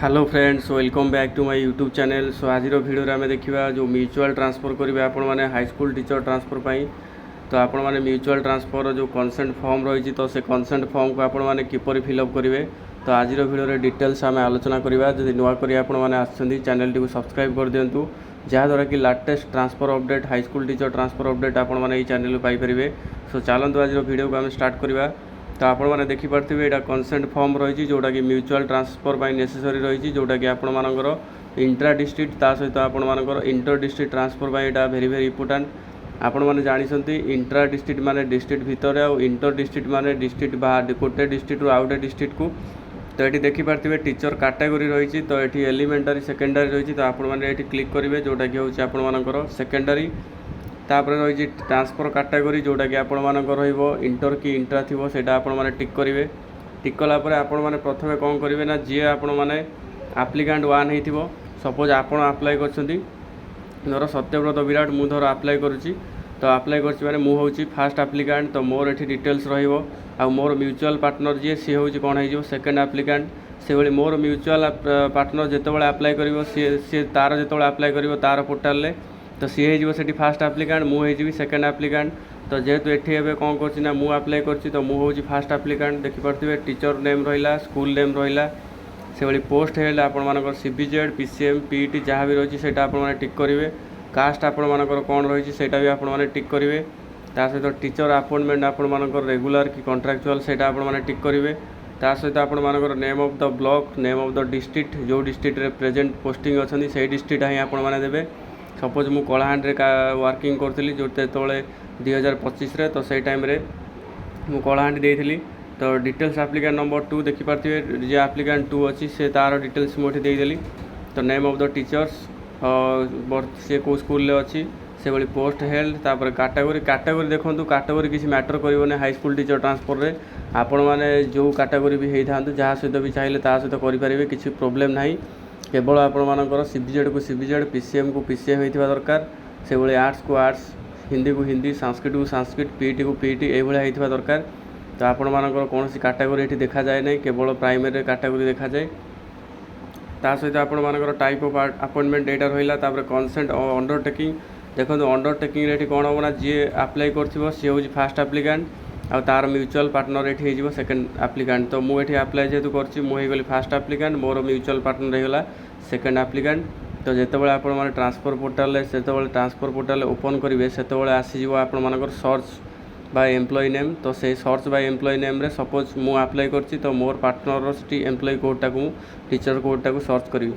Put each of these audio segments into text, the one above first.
Hello friends, welcome back to my YouTube channel. So आज video आम देखा जो म्यूचुअल ट्रांसफर करेंगे आपण मैंने हाईस्कूल टीचर ट्रांसफर पाई। तो आपण मैंने म्यूचुअल ट्रांसफर जो कंसेंट फॉर्म रही तो से कंसेंट फॉर्म को आपण मैंने किपर फिलअप करेंगे। तो आज भिडियो डिटेल्स आम आलोचना करवा। जब नुआ कर चैनल टी सब्सक्राइब कर दिंतु जहाँद्वारा कि latest transfer update high school teacher transfer update आपण मैंने चैनल पाइपर। सो चलतु आज भिडियो को आम स्टार्ट करवा। तो आपण मैंने देखिपे यहाँ कंसेंट फॉर्म रही जोटा कि म्यूचुअल ट्रांसफर नेसेसरी रही जोटा कि आपण मानकर इंट्रा डिस्ट्रिक्ट ता सहित आपण मानकर इंटर डिस्ट्रिक्ट ट्रांसफर यहाँ भेरी भेरी इंपोर्टाट। आपण मैंने जानते इंट्रा डिस्ट्रिक्ट माने डिस्ट्रिक्ट भितर आउ इंटर डिस्ट्रिक्ट माने डिस्ट्रिक्ट बाहर गोटे डिस्ट्रिक्ट रु आउटे डिस्ट्रिक्ट को। तो ये देखिपे टीचर कैटेगरी रही तो ये एलिमेंटारी सेकेंडरी रही। तो आपण मैंने क्लिक करेंगे जोटा कि हूँ आपण मानकर सेकेंडरी। तापर रही ट्रांसफर कैटेगरी जोटा कि आपण मानकर इंटर कि इंट्रा थी सेटा आपण माने टिक करेंगे। टिक कलापर आपण माने प्रथमे कौन करेंगे ना जी आपण माने आप्लिकांट वन हो सपोज आपण आप्लाय कर धर सत्यव्रत विराट मु धर आप्लाय करुच्ची। तो आप्लाय कर हूँ फास्ट आप्लिकांट। तो मोर ये डिटेल्स रोर म्यूचुअल पार्टनर जी सी हूँ कौन हो सेकेंड आप्लिकांट। से भाई मोर म्यूचुअल पार्टनर जिते आप्लाय कर सी तार जो आप्लाय कर तार पोर्टाल तो सी हो फास्ट आप्लिकांट मुझे सेकेंड आप्लिकांट। तो जेहेतु ये कौन करना मु आप्लाय कर तो मुझे फास्ट आप्लिकांट। देखिपे टीचर नेम रहा स्कूल नेम रहा से भाई पोस्ट है आपण मानकर सीबीजेड पीसीएम पीईटी जहाँ भी रही है आप टिक करेंगे। कास्ट आपण मानकर कौन रही है आपण मैंने टिक करेंगे। ता सहित टीचर अपॉइंटमेंट आपण मानकर रेगुलर कि कॉन्ट्रैक्चुअल से आपण मैंने टिक करेंगे। ता सहित आपण मानकर name of the block name of the district जो डिस्ट्रिक्ट रे प्रेजेंट पोस्टिंग अच्छी से डिस्ट्रिक्ट ही आपण मैंने देवे। सपोज मु कलाहांडी वर्किंग करी जो 2025 तो से टाइम रे मु कलाहांडी देती। तो डिटेल्स आप्लिकांट नंबर 2 देखिपे जे आप्लिकांट 2 अच्छी से तार डिटेल्स मुझे देदेली। तो नेम ऑफ द टीचर्स सी कौ स्कूल अच्छी से भाई पोस्ट हेल्ड तापर कैटेगरी कैटेगरी देखूँ कैटेगरी किसी मैटर कर हाई स्कूल टीचर ट्रांसफर रे आपण मैंने जो कैटेगरी भी होता जहाँ सहित भी चाहिए ता सहित करेंगे किसी प्रोब्लेम ना। केवल आपण मानकर सीबीजेड को सीबीजेड पीसीएम को पीसीएम होता दरकार से भाई आर्ट्स को आर्ट्स हिंदी को हिंदी संस्कृत को संस्कृत पीईटी को पीईटी ये होता दरकार। तो आपण मानकर कौन कैटेगरी ये देखा जाए ना केवल प्राइमरी कैटेगरी देखा जाए। ता सहित आपण मानकर टाइप ऑफ अपॉइंटमेंट यहाँ रहा। कंसेंट अंडरटेकिंग देखो अंडरटेकिंग ये कौन हम ना जी आप्लाय कर सी हूँ फास्ट आप्लिकांट आ तार म्यूचुअल पार्टनर ये हो सेकेंड आप्लिकांट। तो मुझे आप्लाय जेहतु कर फास्ट आप्लिकांट मोर म्यूचुअल पार्टनर होगा सेकेंड आप्लिकांट। तो जितेबाला आपण मैंने ट्रांसफर पोर्टाल से ट्रांसफर पोर्टाल ओपन करेंगे से आसीज आपण मानकर सर्च बाय एम्प्लॉय नेम। तो से सर्च बाय एम्प्लॉय नेम रे सपोज मु आप्लाय कर तो मोर पार्टनर एम्प्लॉय कोडटा को टीचर कोडटा को सर्च करी।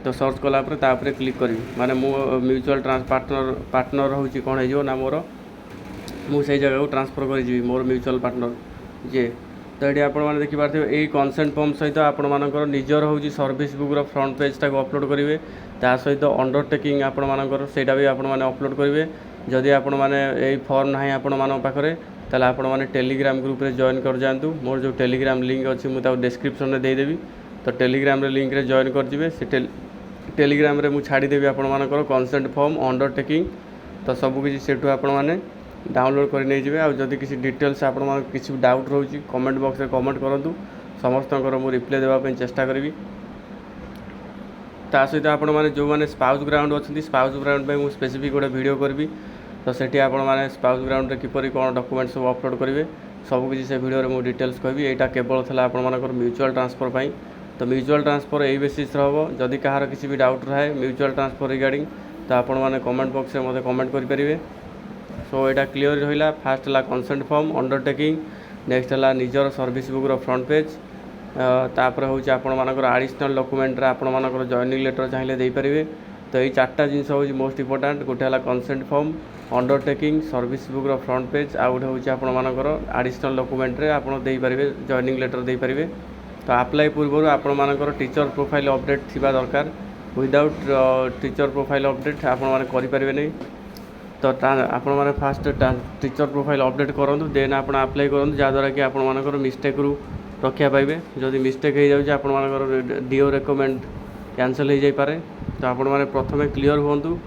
तो सर्च कलापर तापर क्लिक करी माने मो म्यूचुअल पार्टनर हूँ कौन हो ना मोर मुझे जगह को ट्रांसफर कर मोर म्यूचुअल पार्टनर जे। तो ये आपण मैंने देखिपे यही कंसेंट फॉर्म सहित आपण मानकर निजर हूँ सर्विस बुक फ्रंट पेजटा को अपलोड करेंगे। ता सहित अंडरटेकिंग आपण मानकर सेटा भी आपण मैंने अपलोड करेंगे। जदि आपण मैंने यही फॉर्म ना आपण मान पाखे ताले आपण मैंने टेलीग्राम ग्रुप रे जॉइन कर जातु। मोर जो टेलीग्राम लिंक अच्छी मुझे डिस्क्रिप्शन में देदेवी। तो टेलीग्राम रे लिंक रे जॉइन कर से टेलीग्राम रे मु छाड़ीदेवी आपण मानकर कंसेंट फॉर्म अंडरटेकिंग। तो सबकि से आपण मैंने डाउनलोड कर नहीं जाए। जदि किसी डिटेल्स आप किसी डाउट रोचे कमेंट बॉक्स में कमेंट करूँ समस्त मुझे रिप्लाई देवाई चेष्टा करी। ता सहित आपण मैंने जो मैंने स्पाउस ग्राउंड अच्छी स्पाउस ग्राउंड में मुझे स्पेसिफिक गोटे वीडियो करी। तो सेठी आपण मैंने स्पाउस ग्राउंड में किपरि कौन डॉक्यूमेंट सब अपलोड करेंगे सबकि से वीडियो में डिटेल्स कहि। यहाँ केवल था आपण मानकर म्यूचुअल ट्रांसफर पाई। तो म्यूचुअल ट्रांसफर यही बेसिस हम जदि कहार किसी भी डाउट रहे म्यूचुअल ट्रांसफर रिगार्डिंग तो आपण मैंने कमेंट बॉक्स में मत कमेंट करेंगे। सो यहाँ क्लीयर रहा। फास्ट है कंसेंट फॉर्म अंडरटेकिंग नेक्स्ट है निजर सर्विस बुक फ्रंट पेज तापर हूँ आपण मानकर एडिशनल डॉक्यूमेंट आपण मानकर जॉइनिंग लेटर चाहिए देपारे। तो ये चार्टा जिनस हूँ मोस्ट इंपोर्टाट गोटे है consent form undertaking service book front page आ गए हूँ आपण मानकर एडिशनल डॉक्यूमेंट रे आपण देपारे जॉइनिंग लेटर देपारे। तो आप्लाय पूर्व आपण मानकर टीचर प्रोफाइल अपडेट थिबा दरकार विदाउट टीचर प्रोफाइल अपडेट आपण माने करि परिबे नहीं। तो आपण माने फास्ट टीचर प्रोफाइल अपडेट करूँ देन आप आप्लाय करूँ जहाँद्वारा कि आपण मानकर मिस्टेक रू रक्षा पाइबे। जदि मिस्टेक हो जाए आपण मानकर डीओ रेकमेंड कैंसल हो जाई पारे। तो आपण माने प्रथमे क्लियर हुंतु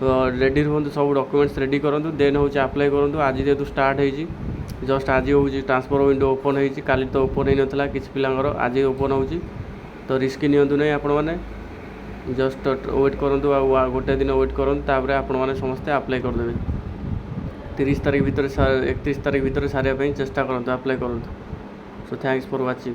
रेडी रुहतु सब डॉक्यूमेंट्स रेडी करूँ देन हूँ आप्लाय करूँ। आज जेहतु स्टार्ट हो जस्ट आज हूँ ट्रांसफर विंडो ओपन हो काली तो ओपन हो नाला किसी पिलांगर आज ओपन हो तो रिस्क नियंतु नहीं आपण मैंने जस्ट वेट करूँ गोटे दिन वेट करूँ तापर आपण मैंने समस्ते अप्लाई करदे 30 तारीख भितर 31 तारीख भितर सारे चेष्टा करूँ अप्लाई करूँ सो थैंक्स फॉर वाचिंग।